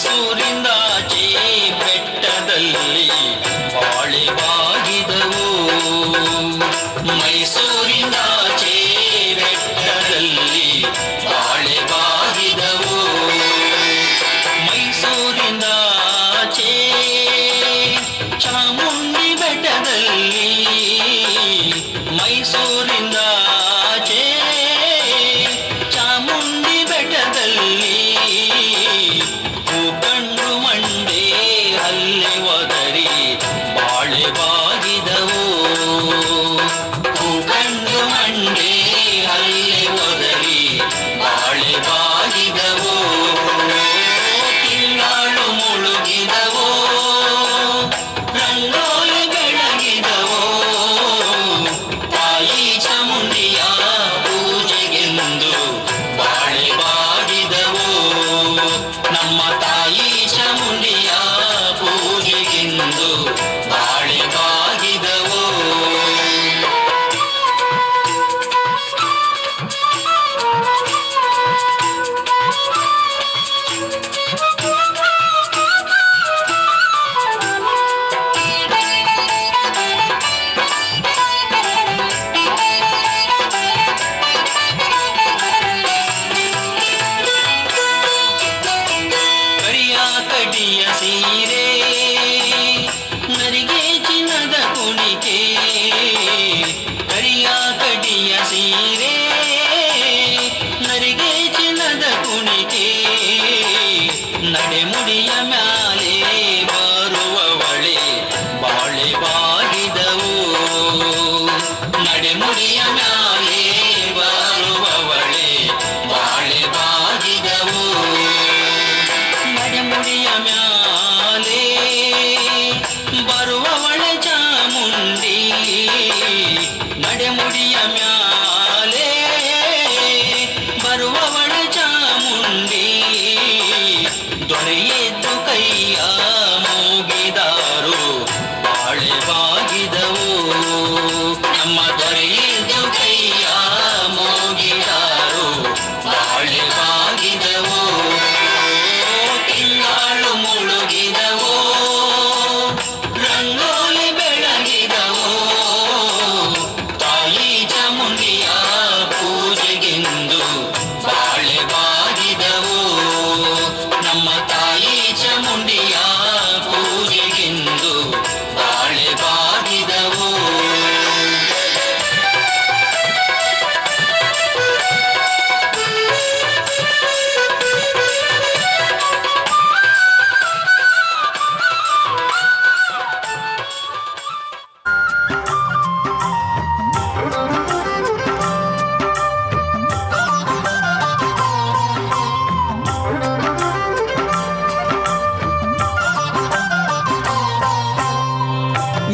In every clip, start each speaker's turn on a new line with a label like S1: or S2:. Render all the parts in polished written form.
S1: ಮೈಸೂರಿಂದಾಚೆ ಬೆಟ್ಟದಲ್ಲಿ ಬಾಳೆ ಬಾಗಿದವು. ಮೈಸೂರಿಂದಾಚೆ ಬೆಟ್ಟದಲ್ಲಿ ಬಾಳೆ ಬಾಗಿದವು. ಮೈಸೂರಿಂದಾಚೆ ಚಾಮುಂಡಿ ಬೆಟ್ಟದಲ್ಲಿ, ಮೈಸೂರಿಂದಾಚೆ ಚಾಮುಂಡಿ ಬೆಟ್ಟದಲ್ಲಿ ಹೂಕಂಡು ಮಂಡೆ ಹಲ್ಲೆ ಒದರಿ ಬಾಳೆ ಬಾಗಿದವು. ಹೂಕಂಡು ಮಂಡೆ ಹಲ್ಲೆ ಒದರಿ ಬಾಳೆ ಬಾಗಿದವು. ತಿಂಗಳು ಮುಳುಗಿದವೋ, ರಂಗೋಲಿ ಬೆಳಗಿದವೋ, ತಾಯಿ ಚಾಮುಂಡಿಯ ಪೂಜೆಗೆಂದು ಬಾಳೆ ಬಾಗಿದವೋ. ನಮ್ಮ ತಾಯಿ ಚಾಮುಂಡಿಯ ಪೂಜೆಗೆಂದು ಬಾಳೆ ಬಾಗಿದವೋ. ಕರಿಯ ಕಡಿಯ ಸೀರೆ, ನರಿಗೆ ಚಿನ್ನದ ಕುಣಿಕೆ. ಕರಿಯ ಕಡಿಯ ಸೀರೆ, ನರಿಗೆ ಚಿನ್ನದ ಕುಣಿಕೆ. ನಡೆಮುಡಿಯ ಮ್ಯಾಲೆ ಬರುವವಳೆ ಬಾಳೆ ಬಾಗಿದವು. ನಡೆಮುಡಿಯ ಮ್ಯಾಲೆ ಬರುವವಳೆ ಬಾಳೆ ಬಾಗಿದವು. ನಡೆಮುಡಿಯ ಮ್ಯಾಲೆ ಬರುವವಳೆ ಚಾಮುಂಡಿ. ನಡೆಮುಡಿಯ ಮ್ಯಾಲೆ ಬರುವವಳೆ ಚಾಮುಂಡಿ. ದೊರೆಯೆದ್ದು ಕೈಯ ಮೂಗಿದಾರು ಬಾಳೆ ಬಾಗಿದವು. ನಮ್ಮ ದೊರೆಯೆದ್ದು ಕೈಯ ಮೂಗಿದಾರು ಬಾಳೆ ಬಾಗಿದವು. ತಿಂಗಳು ಮುಳುಗಿದವೋ, ರಂಗೋಲಿ ಬೆಳಗಿದವೋ, ತಾಯಿ ಚಾಮುಂಡಿಯ ಪೂಜೆಗೆಂದು ಬಾಳೆ ಬಾಗಿದವೋ. ನಮ್ಮ ತಾಯಿ ಚಾಮುಂಡಿಯ ಪೂಜೆಗೆಂದು ಬಾಳೆ ಬಾಗಿದವೋ.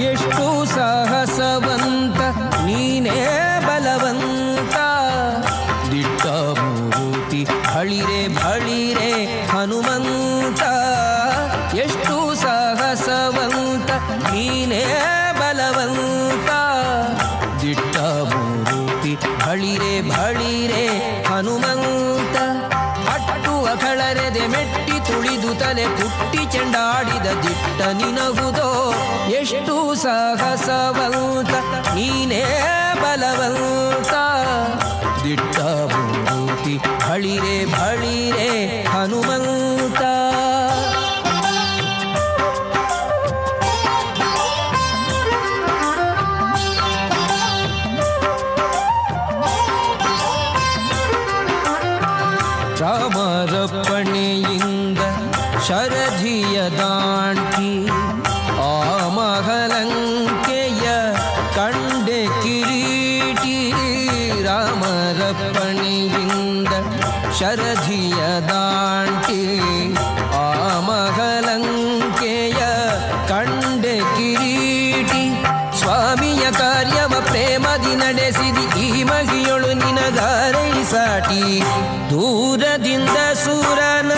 S2: ಎಷ್ಟು ಸಾಹಸವಂತ ನೀನೇ ಬಲವಂತ, ದಿಟ್ಟ ಮೂರುತಿ ಬಳಿರೆ ಬಳಿರೆ ಹನುಮಂತ. ಎಷ್ಟು ಸಾಹಸವಂತ ನೀನೇ ಬಲವಂತ, ದಿಟ್ಟ ಮೂರುತಿ ಬಳಿರೆ ಬಳಿರೆ ಹನುಮಂತ. ಅಟ್ಟುವ ಕಳರೆದೆ ಮೆಟ್ಟಿ ತುಳಿದು ತಲೆ ಪುಟ್ಟಿ ಚೆಂಡಾಡಿದ ದಿಟ್ಟ ನಿನಗುದೋ. ಎಷ್ಟು ಸಾಹಸವಂತ ನೀನೇ ಬಲವಂತ, ದಿಟ್ಟ ಮೂರುತಿ ಬಳಿರೆ ಬಳಿರೆ ಹನುಮಂತ. ರಾಮರಪ್ಪಣೆಯಿಂದ ಶರಧಿಯ ದಾಂಟಿ ಆ ಮಹಲಂಕೆಯ ಕಂಡೆ ಕಿರೀಟಿ. ರಾಮರಪ್ಪಣೆಯಿಂದ ಶರಧಿಯ ದಾಂಟಿ ಆ ಮಹಲಂಕೆಯ ಕಂಡೆ ಕಿರೀಟಿ. ಸ್ವಾಮಿಯ ಕಾರ್ಯವ ಪ್ರೇಮದಿ ನಡೆಸಿದಿ ಈ ಮಗಿಯೊಳು ನಿನಗಾರೈ ಸಾಟಿ. ದೂರದಿಂದ ಸೂರನ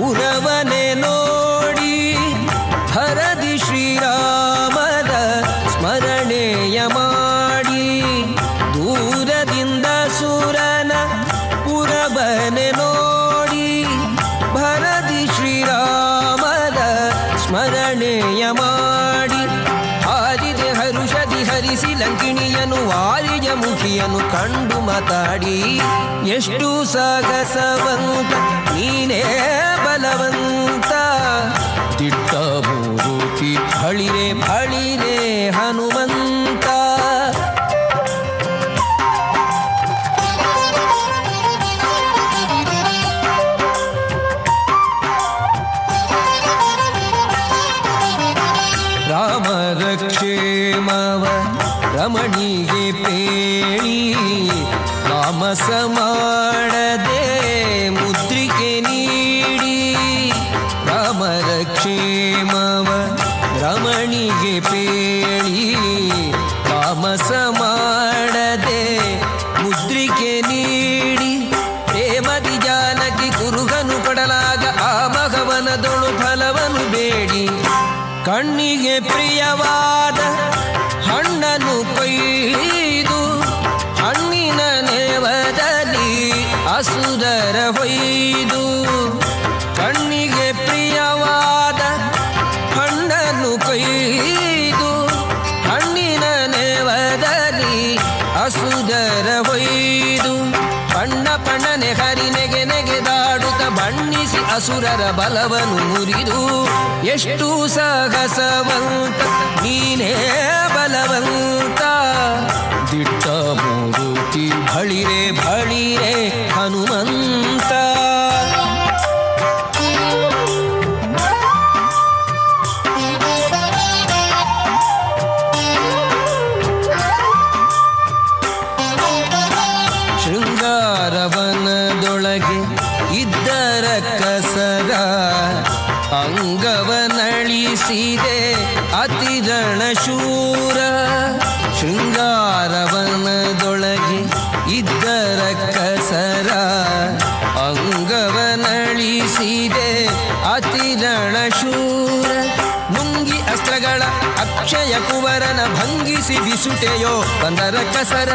S2: ಉರವನೆ ನೋಡಿ ಹರದಿ ಶ್ರೀರಾಮನ ಸ್ಮರಣೆಯ ಮಾಡಿ. ದೂರದಿಂದ ಸೂರನ ಪುರವನೆ ನೋಡಿ ಭರದಿ ಶ್ರೀರಾಮ ಮುಖಿಯನ್ನು ಕಂಡು ಮಾತಾಡಿ ಎಷ್ಟು ಸಾಗಸವಂತ ನೀನೇ ಬಲವಂತ ದಿಟ್ಟ ಮೂರುತಿ ಬಳಿರೆ ಬಳಿರೆ ಹನುಮಂತ ರಾಮರ ಕ್ಷೇಮವ ರಮಣಿಗೆ ಪೇಳಿ ತಾಮಸ ಮಾಡದೆ ಮುದ್ರಿಕೆ ನೀಡಿ ರಾಮರ ಕ್ಷೇಮವ ರಮಣಿಗೆ ಪೇಳಿ ತಾಮಸ ಮಾಡದೆ ಮುದ್ರಿಕೆ ನೀಡಿ ಪ್ರೇಮದಿ ಜಾನಕಿ ಕುರುಗನು ಕೊಡಲಾಗ ಆ ಮಗವನದೊಳು ಫಲವನು ಬೇಡಿ ಕಣ್ಣಿಗೆ ಪ್ರಿಯವಾದ ಹಣ್ಣನ್ನು ಕೊಯ್ದು ಹಣ್ಣಿನ ನೇವದಲ್ಲಿ ಅಸುರರ ಹೊಯ್ದು ಕಣ್ಣಿಗೆ ಪ್ರಿಯವಾದ ಹಣ್ಣನ್ನು ಕೊಯ್ದು ಹಣ್ಣಿನ ನೇವದಲ್ಲಿ ಅಸುರರ ಹೊಯ್ದು ಪಣ್ಣ ಪಣ್ಣನೆ ಹರಿ ನೆಗೆದಾಡುತ್ತ ಬಣ್ಣಿಸಿ ಅಸುರರ ಬಲವನ್ನು ಮುರಿದು ಎಷ್ಟು ಸಾಹಸವಂತ ನೀನೇ ಬಲವಂತ ದಿಟ್ಟ ಮೂರುತಿ ಬಳಿರೆ ಬಳಿರೆ ಹನುಮಂತ ಶೃಂಗಾರವನದೊಳಗೆ ಇದ್ದರ ಕಸರ ಅಂಗವನಳಿಸಿದೆ ಅತಿರಣ ಶೂರ ಶೃಂಗಾರವನದೊಳಗೆ ಇದ್ದರ ಕಸರ ಅಂಗವನಳಿಸಿದೆ ಅತಿರಣ ಶೂರ ನುಂಗಿ ಅಸ್ತ್ರಗಳ ಅಕ್ಷಯ ಕುವರನ ಭಂಗಿಸಿ ಬಿಸುಟೆಯೋ ಬಂದರ ಕಸರ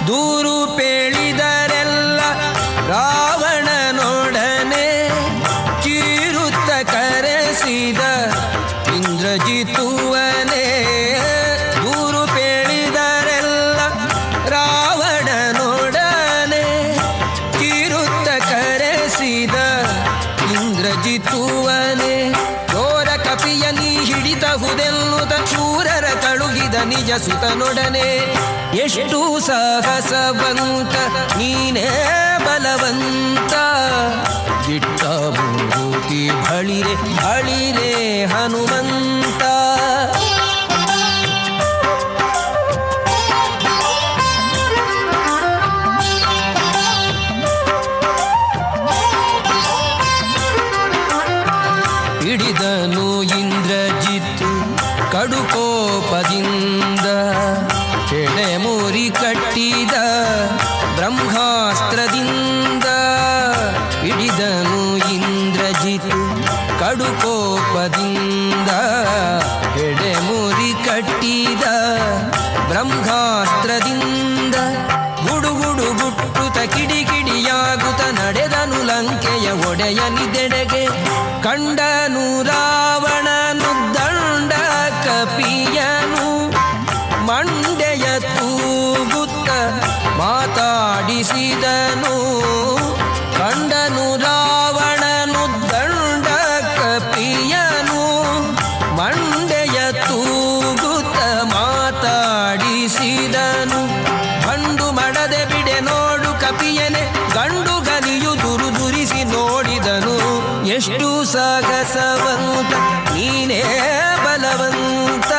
S2: ದೂರು ಪೇಳಿದರೆಲ್ಲ ರಾವಣನೊಡನೆ ಕೀರುತ್ತ ಕರೆಸಿದ ಇಂದ್ರಜಿತುವನೇ ದೂರು ಪೇಳಿದರೆಲ್ಲ ರಾವಣನೊಡನೆ ಕೀರುತ್ತ ಕರೆಸಿದ ಇಂದ್ರಜಿತುವನೇ ಘೋರ ಕಪಿಯ ನೀ ಹಿಡಿತಹುದೆನ್ನುತ್ತ ಶೂರರ ಕಳುಗಿದ ನಿಜ ಸುತನೊಡನೆ ಎಷ್ಟು ಸಾಹಸವಂತ ನೀನೇ ಬಲವಂತ ದಿಟ್ಟ ಮೂರುತಿ ಬಳಿರೆ ಬಳಿರೆ ಹನುಮಂತ ಹಿಡಿದನು ಇಂದ್ರಜಿತ್ತು ಕಡುಕೋಪದಿಂದ ಎಡೆಮುರಿ ಕಟ್ಟಿದ ಬ್ರಹ್ಮಾಸ್ತ್ರದಿಂದ ಹಿಡಿದನು ಇಂದ್ರಜಿತ್ತು ಕಡುಕೋಪದಿಂದ ಎಡೆಮುರಿ ಕಟ್ಟಿದ ಬ್ರಹ್ಮಾಸ್ತ್ರದಿಂದ ಗುಡುಗುಡು ಗುಟ್ಟುತ ಕಿಡಿಕಿಡಿಯಾಗುತ್ತ ನಡೆದನು ಲಂಕೆಯ ಒಡೆಯನಿದೆಡೆಗೆ ಕಂಡನು ರಾವಣನು ದಂಡ ಕಪಿಯನು ಮಂಡೆಯ ತೂಗುತ್ತ ಮಾತಾಡಿಸಿದನು ಕಂಡನು ರಾವಣನು ದಂಡ ಕಪಿಯನು ಮಂಡೆಯ ತೂಗುತ್ತ ಮಾತಾಡಿಸಿದನು ಬಂಡು ಮಡದೆ ಬಿಡೆ ನೋಡು ಕಪಿಯನೆ ಗಂಡು ಗಲಿಯು ದುರಿಸಿ ನೋಡಿದನು ಎಷ್ಟು ಸಾಗಸವಂತ ನೀನೇ ಬಲವಂತ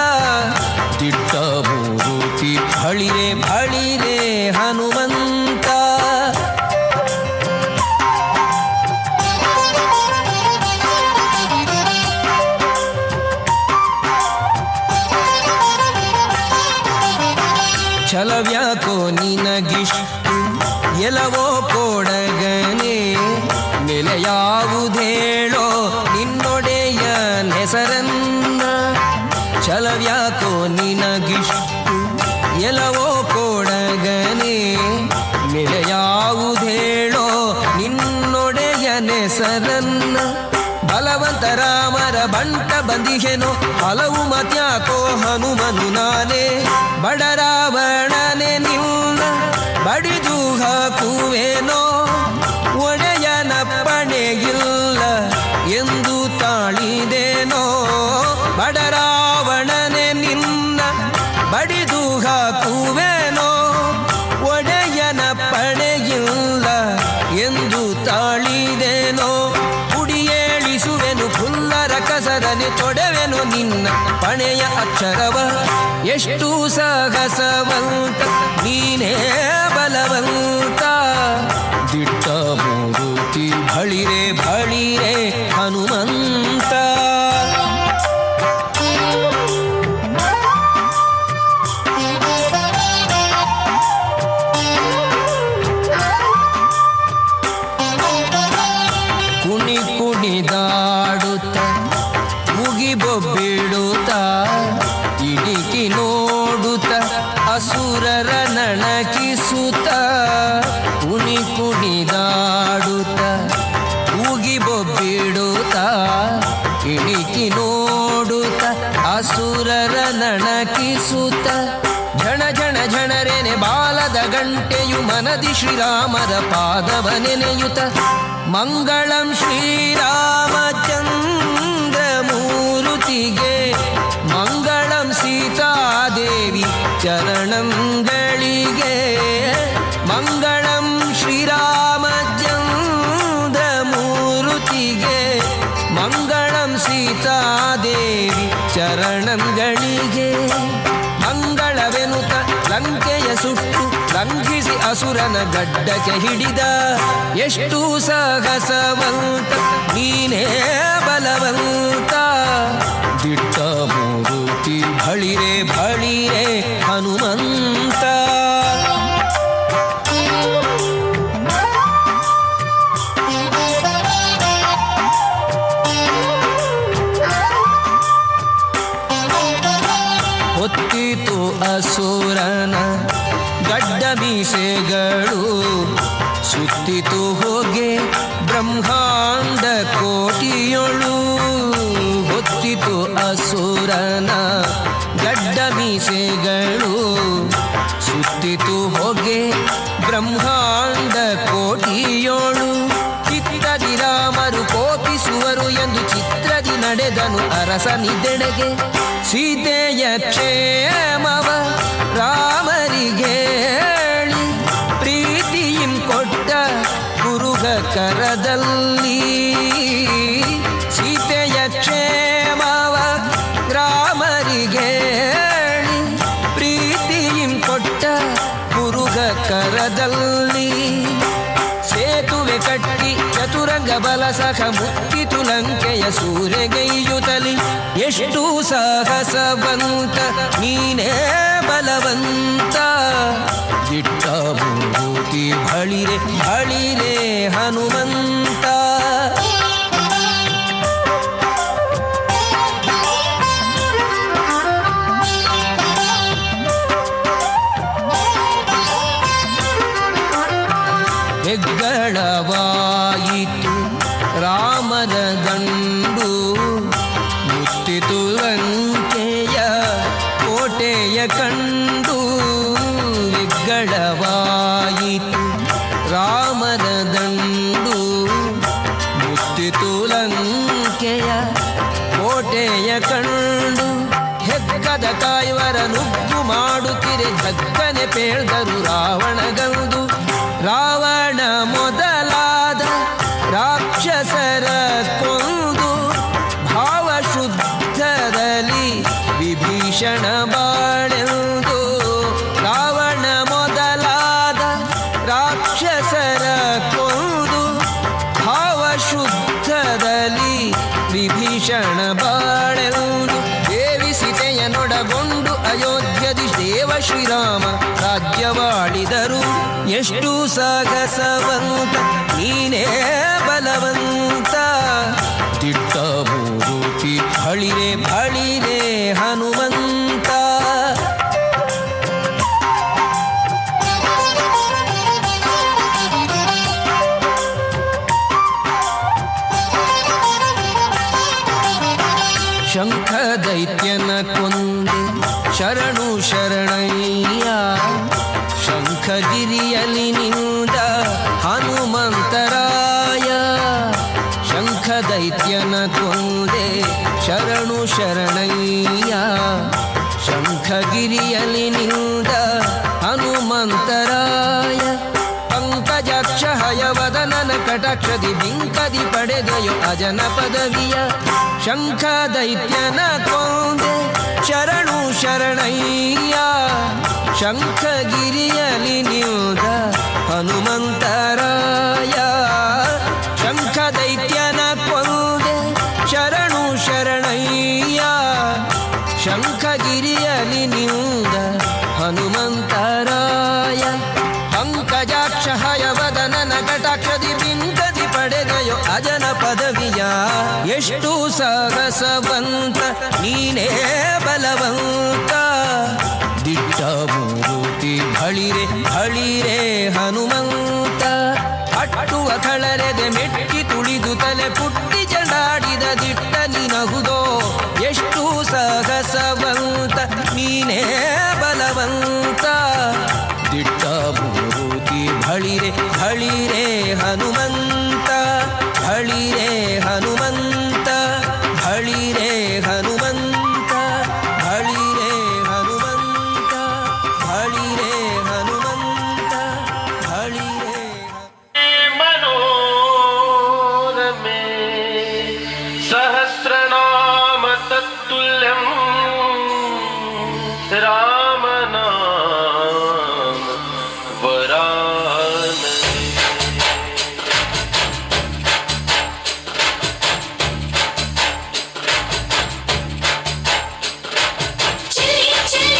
S2: ದಿಟ್ಟ ಮೂರುತಿ ಬಳಿರೆ ಬಳಿರೆ ಹನುಮಂತ ಛಲವ್ಯಾಕೋ ನಿನಗಿಷ್ಟು ಎಲವೋ ಕೊಡಗನೆ ನೆಲೆಯಾವುದೇಳೋ ನಿನ್ನೊಡೆಯ ಹೆಸರನ್ನ ಛಲವ್ಯಾಕೋ ನಿನಗಿಷ್ಟು ಎಲವೋ ಕೊಡಗನೆ ನೆಲೆಯಾವುದೇಳೋ ನಿನ್ನೊಡೆಯ ಹೆಸರನ್ನ ಬಲವಂತ ರಾಮರ ಬಂಟ ಬಂದಿಹೆನೋ ಹಲವು ಮತ್ಯಾಕೋ ಹನುಮನು ನಾನೇ ಬಡ ರಾವಣನೆ ನಿನ್ನ ಬಡಿದು ಹಾಕುವೆನೋ ಒಡೆಯನಪ್ಪಣೆಯಿಲ್ಲ ಎಂದು ತಾಳಿದೇನೋ ಬಡರಾವಣನೆ ನಿನ್ನ ಬಡಿದು ಹಾಕುವೆನೋ ಒಡೆಯನಪ್ಪಣೆಯಿಲ್ಲ ಎಂದು ತಾಳಿದೇನೋ ಕುಡಿಯೇಳಿಸುವೆನು ಪುಲ್ಲರ ಕಸರನೆ ತೊಡೆವೆನು ನಿನ್ನ ಪಣೆಯ ಅಕ್ಷರವ ಎಷ್ಟು ಸಾಹಸವಂತ ನೀನೇ ಬಲವಂತ ದಿಟ್ಟ ಮೂರುತಿ ಬಳಿರೆ ಬಳಿರೆ ಹನುಮಂತ ಕುಣಿ ಕುಣಿದಾಡುತ್ತ ಮುಗಿಬೊಬ್ಬಿಡುತ್ತ ಇಡಿಕಿ ನೋಡುತ್ತ ಅಸುರರ ನಣಕಿಸುತ್ತ ಕುಣಿ ಕುಣಿದಾಡುತ್ತ ಮುಗಿಬೊಬ್ಬಿಡುತ್ತ ಇಡಿಕಿ ನೋಡುತ್ತ ಅಸುರರ ನಣಕಿಸುತ್ತ ಝಣ ಝಣ ಝಣರೇನೆ ಬಾಲದ ಗಂಟೆಯು ಮನದಿ ಶ್ರೀರಾಮರ ಪಾದವ ನೆನೆಯುತ್ತ ಮಂಗಳಂ ಶ್ರೀರಾಮಚಂದ್ರ ಮೂರುತಿಗೆ ಮಂಗಳಂ ಸೀತಾದೇವಿ ಚರಣಂಗಳಿಗೆ ಮಂಗಳಂ ಶ್ರೀರಾಮಚಂದ್ರ ಮೂರುತಿಗೆ ಮಂಗಳಂ ಸೀತಾದೇವಿ ಚರಣಂಗಳಿಗೆ ಮಂಗಳವೆನುತ ಲಂಕೆಯ ಸುಟ್ಟು ಲಂಘಿಸಿ ಅಸುರನ ಗಡ್ಡಕ್ಕೆ ಹಿಡಿದ ಎಷ್ಟು ಸಾಹಸವಂತ ನೀನೇ ಬಲವಂತ ದಿಟ್ಟ ಮೂರುತಿ ಬಳಿರೆ ಬಳಿರೆ ಹನುಮಂತ ಹೊತ್ತಿತು ಅಸುರನ ಗಡ್ಡ ಮೀಸೆಗಳು ಸುತ್ತಿತು ಹೋಗೆ ಬ್ರಹ್ಮಾಂಡ ಕೋಟಿಯೊಳು ಹೊತ್ತಿತು ಅಸುರನ ಗಡ್ಡ ಮೀಸೆಗಳು ಸುತ್ತಿತು ಹೋಗೆ ಬ್ರಹ್ಮಾಂಡ ಕೋಟಿಯೊಳು ಚಿತ್ರದಿ ರಾಮರು ಕೋಪಿಸುವರು ಎಂದು ಚಿತ್ರದಿ ನಡೆದನು ಅರಸನಿದೆಡೆಗೆ ಸೀತೆಯ ಕ್ಷೇಮವ ರಾಮರಿಗೇಳಿ ಪ್ರೀತಿಯಿಂ ಕೊಟ್ಟ ಕುರುಗ ಕರದಲ್ಲಿ ಸೀತೆಯ ಕ್ಷೇಮವ ರಾಮರಿಗೇಳಿ ಪ್ರೀತಿಯಿಂ ಕೊಟ್ಟ ಕುರುಗ ಕರದಲ್ಲಿ ಸೇತುವೆ ಕಟ್ಟಿ ಚತುರಂಗ ಬಲ ಸಖ ಮುತ್ತಿತು ಲಂಕೆಯ ಸೂರೆಗೈಯುತ್ತಲಿ ಎಷ್ಟು ಸಾಹಸವಂತ ನೀನೇ ಬಲವಂತ ದಿಟ್ಟ ಮೂರುತಿ ಬಳಿರೆ ಬಳಿರೆ ಹನುಮಂತ ಹೆಗ್ಗಳವಾಯಿತು ರಾಮನ ದಂಡು ಮುತ್ತಿತು ಲಂಕೆಯ ಕೋಟೆಯ ಕಂಡು ಹೆಗ್ಗಳವಾಯಿತು ರಾಮನ ದಂಡು ಮುತ್ತಿತು ಲಂಕೆಯ ಕೋಟೆಯ ಕಂಡು ಹೆಗ್ಗದ ಕಾಯುವರ ನುಗ್ಗು ಮಾಡುತ್ತಿರೆ ಧಕ್ಕನೆ ಪೇಳ್ದರು ರಾವಣಗಂದು ರಾವಣ ಮೊದಲಾದ ರಾಕ್ಷಸರ ಕೊಂದು ಭಾವಶುದ್ಧದಲ್ಲಿ ವಿಭೀಷಣ ಬಾಳೆಂದು ರಾವಣ ಮೊದಲಾದ ರಾಕ್ಷಸರ ಕೊಂದು ಭಾವಶುದ್ಧದಲ್ಲಿ ವಿಭೀಷಣ ಬಾಳೆಂದು ದೇವಿ ಸೀತೆಯನ್ನೊಡಗೊಂಡು ಅಯೋಧ್ಯದಿ ದೇವ ಶ್ರೀರಾಮ ರಾಜ್ಯವಾಳಿದರು ಎಷ್ಟು ಸಾಹಸವಂತ ನೀನೇ ಬಲವಂತ ದಿಟ್ಟ ಮೂರುತಿ ಬಳಿರೆ ಬಳಿರೆ ಹನುಮಂತ ಶಂಖ ದೈತ್ಯನ ಕೊಂದೆ ಶರಣು ಶರಣಯ್ಯ ಶಂಖಗಿರಿಯಲಿ ನಿಂದ ಹನುಮಂತರಾಯ ಶಂಖ ದೈತ್ಯನ ಕೊಂದೆ ಶರಣು ಶರಣಯ್ಯ ಶಂಖಗಿರಿಯಲಿ ನಿಂದ ಹನುಮಂತರಾಯ ಪಂಕಜಾಕ್ಷ ಹಯವದನನ ಕಟಾಕ್ಷದಿ ಬಿಂಕದಿ ಪಡೆದೆಯೋ ಅಜನ ಪದವಿಯ ಶಂಖ ದೈತ್ಯನ ಕೊಂದೆ ಶರಣು ಶರಣಯ್ಯ ಶಂಖಗಿರಿಯಲಿ ನಿಂದ ಹನುಮಂತರಾಯ ಶಂಖ ದೈತ್ಯನ ಕೊಂದೆ ಶರಣು ಶರಣಯ್ಯ ಶಂಖಗಿರಿಯಲಿ ನಿಂದ ಹನುಮಂತರಾಯ ಪಂಕಜಾಕ್ಷ ಹಯವದನನ ಕಟಾಕ್ಷದಿ ಬಿಂಕದಿ ಪಡೆದೆಯೋ ಅಜನ ಪದವಿಯ ಎಷ್ಟು ಸಾಹಸವಂತ ನೀನೇ ಬಲವಂತ ದಿಟ್ಟ ಮೂರುತಿ ಹಳಿರೆ ಹಳಿರೆ ಹನುಮಂತ ಅಟ್ಟುವ ಕಳರೆದೆ ಮೆಟ್ಟಿ ತುಳಿದು ತಲೆ ಪುಟ್ಟಿ ಜಡಾಡಿದ ದಿಟ್ಟ ನಿನಹುದೋ ಎಷ್ಟು ಸಾಹಸವಂತ ನೀನೇ ಬಲವಂತ ದಿಟ್ಟ ಮೂರುತಿ ಹಳಿರೆ ಹಳಿರೆ ಹನುಮಂತ ಹಳಿರೆ ಹನುಮಂತ ಹಳಿರೆ ಹನುಮಂತ ಹಳಿರೆ ಹನುಮಂತ ಹಳಿರೆ ಹನುಮಂತ ಹಳಿರೆ
S3: ಮನೋರಮೆ ಸಹಸ್ರನಾಮ ತತ್ತುಲ್ಯಂ ರಾಮನಾಮ ವರಾನನೆ
S4: ಚಲಿ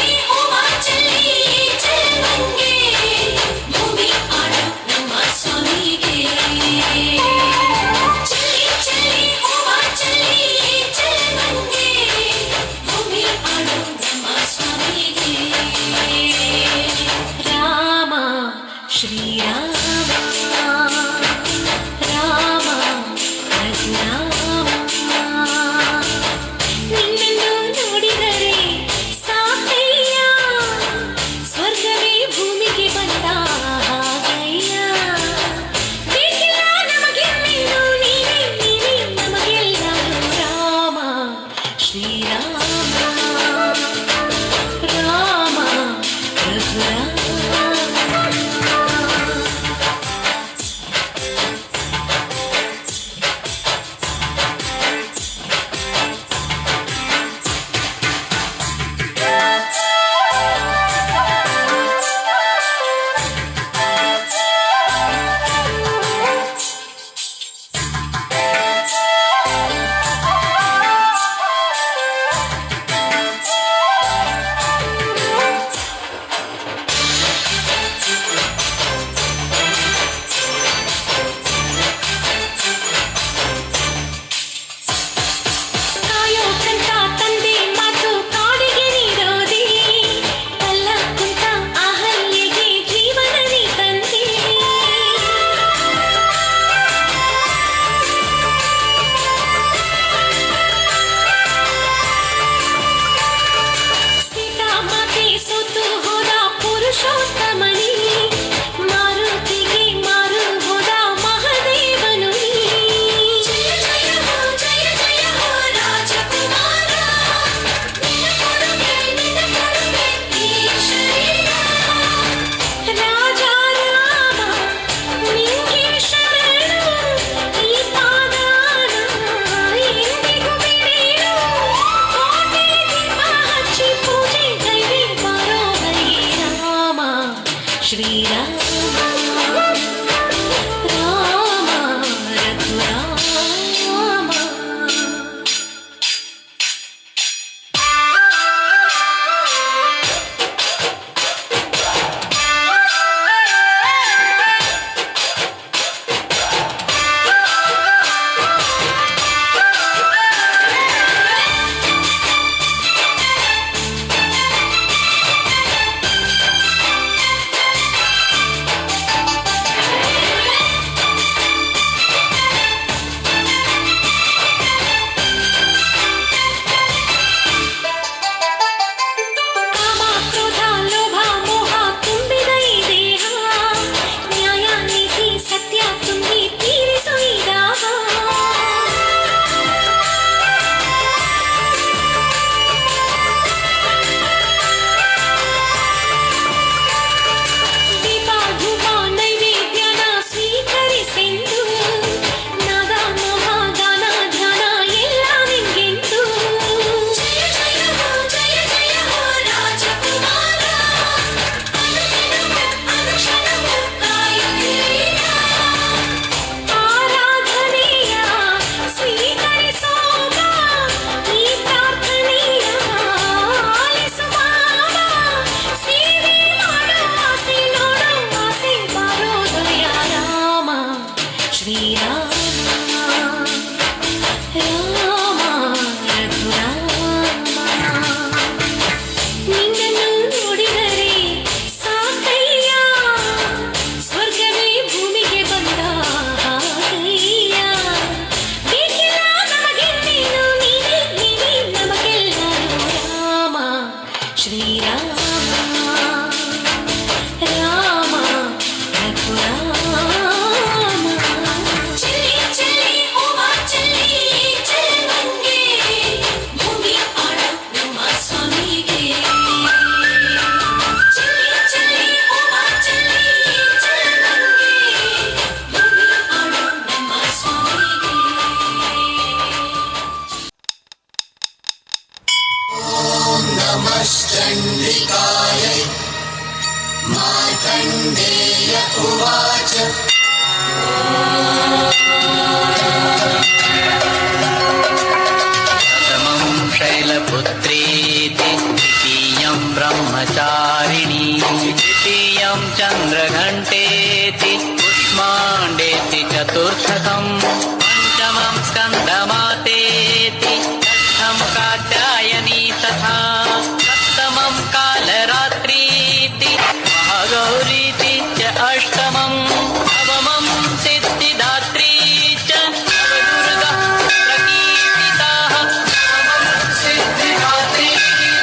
S1: नमश्चण्डिकायै मार्कण्डेय उवाच प्रथमं शैलपुत्रेति द्वितीयं ब्रह्मचारिणी तृतीयं चन्द्रघण्टेति कुष्माण्डेति चतुर्थकं पञ्चमं स्कन्दमातेति षष्ठं कात्यायनी तथा सप्तमं कालरात्रीति महागौरीति च अष्टमं नवमं सिद्धिदात्री च नवदुर्गा प्रकीर्तिताः नवमं सिद्धिदात्री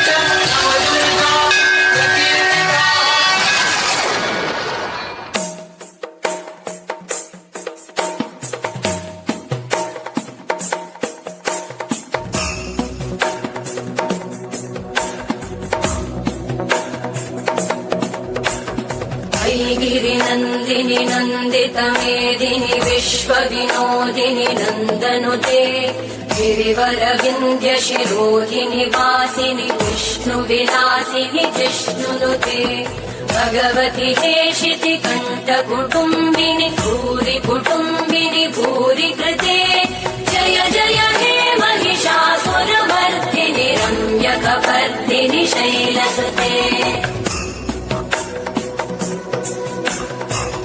S1: च नवदुर्गा प्रकीर्तिताः
S4: गिरिनन्दिनि नन्दितमेदिनि विश्वविनोदिनि नन्दनुते गिरिवरविन्द्यशिरोधिनि वासिनि विष्णुविलासिनि जिष्णुनुते भगवति हेशिति कण्ठकुटुम्बिनि भूरि कुटुम्बिनि भूरि कृते जय जय हे महिषासुरमर्दिनि रम्यकपर्दिनि शैलसुते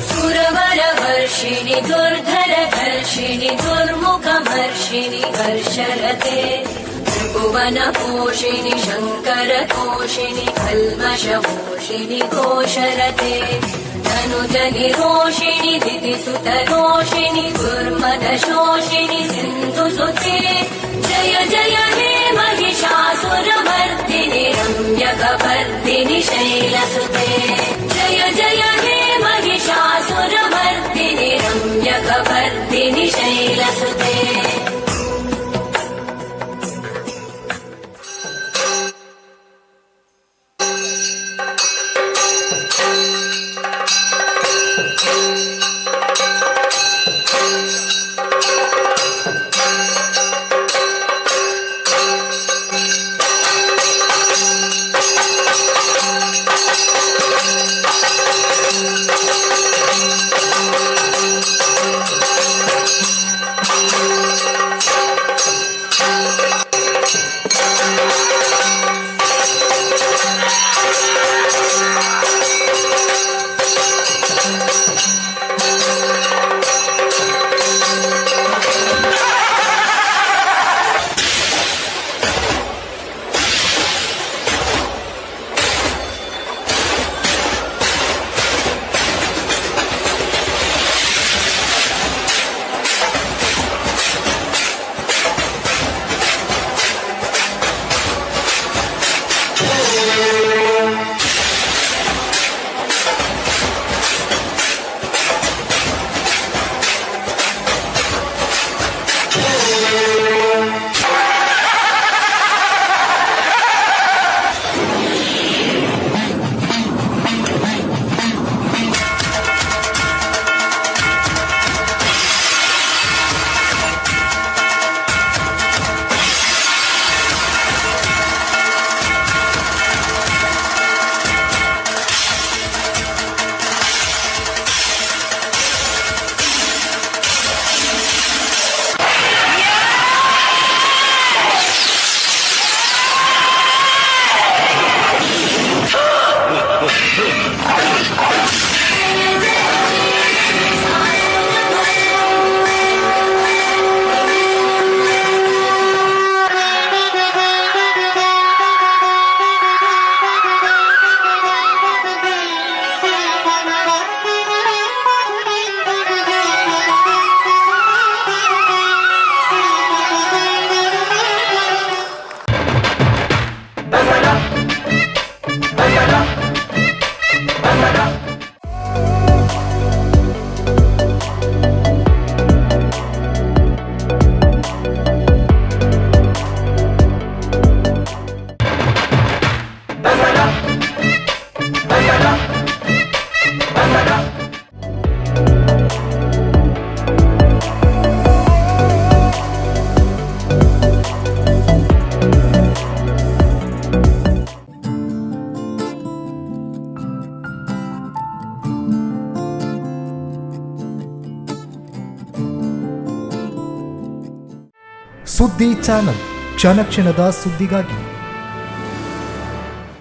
S4: सुरवरवर्षिणि दुर्धरघर्षिणि दुर्मुखमर्षिणि हर्षरते त्रिभुवनपोषिणि शङ्करतोषिणि कल्मषमोषिणि घोषरते धनुजनिरोषिणि दितिसुतरोषिणि दुर्मदशोषिणि सिन्धुसुते जय जय हे महिषासुरमर्दिनि रम्यकपर्दिनि शैलसुते जय जय हे महिषासुरमर्दिनि रम्यकपर्दिनि शैलसुते
S5: ಸುದ್ದಿ ಚಾನಲ್ ಕ್ಷಣ ಕ್ಷಣದ ಸುದ್ದಿಗಾಗಿ